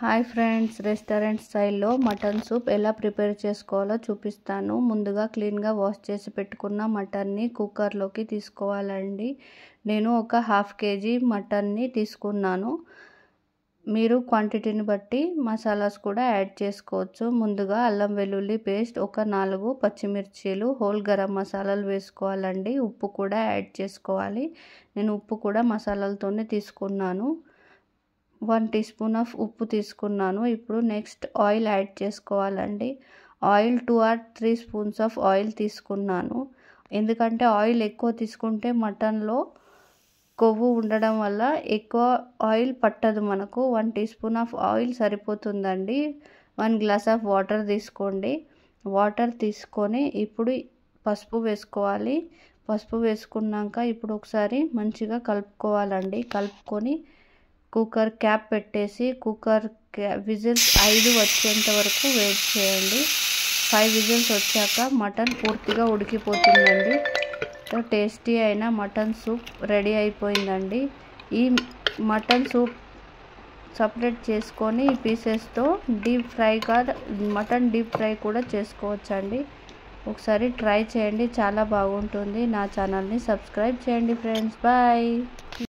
Hi friends, restaurant స్టైల్లో mutton soup ఎలా prepare చేసుకోవాలో చూపిస్తాను. ముందుగా క్లీన్గా వాష్ చేసి పెట్టుకున్న మటన్ని కుక్కర్లోకి తీసుకోవాలండి. నేను ఒక హాఫ్ కేజీ మటన్ని తీసుకున్నాను. మీరు క్వాంటిటీని బట్టి మసాలాస్ కూడా యాడ్ చేసుకోవచ్చు. ముందుగా అల్లం వెల్లుల్లి పేస్ట్, ఒక 4 పచ్చిమిర్చీలు, హోల్ గరం మసాలాలు వేసుకోవాలండి. ఉప్పు కూడా యాడ్ చేసుకోవాలి. నేను ఉప్పు కూడా మసాలాలతోనే తీసుకున్నాను. 1 టీ స్పూన్ ఆఫ్ ఉప్పు తీసుకున్నాను. ఇప్పుడు నెక్స్ట్ ఆయిల్ యాడ్ చేసుకోవాలండి. Oil 2 or 3 spoons of oil తీసుకున్నాను. ఎందుకంటే ఆయిల్ ఎక్కువ తీసుకుంటే మటన్లో కొవ్వు ఉండడం వల్ల ఎక్కువ ఆయిల్ పట్టదు మనకు. 1 టీ స్పూన్ ఆఫ్ ఆయిల్ సరిపోతుందండి. 1 గ్లాస్ ఆఫ్ వాటర్ తీసుకోండి. వాటర్ తీసుకొని ఇప్పుడు పసుపు వేసుకోవాలి. పసుపు వేసుకున్నాక ఇప్పుడు ఒకసారి మంచిగా కలుపుకోవాలండి. కలుపుకొని కుక్కర్ క్యాప్ పెట్టేసి కుక్కర్ విజిల్స్ 5 వచ్చేంత వరకు వెయిట్ చేయండి. 5 విజిల్స్ వచ్చాక మటన్ పూర్తిగా ఉడికిపోతుందండి. టేస్టీ అయిన మటన్ సూప్ రెడీ అయిపోయిందండి. ఈ మటన్ సూప్ సపరేట్ చేసుకొని ఈ పీసెస్తో మటన్ డీప్ ఫ్రై కూడా చేసుకోవచ్చండి. ఒకసారి ట్రై చేయండి, చాలా బాగుంటుంది. నా ఛానల్ని సబ్స్క్రైబ్ చేయండి ఫ్రెండ్స్. బాయ్.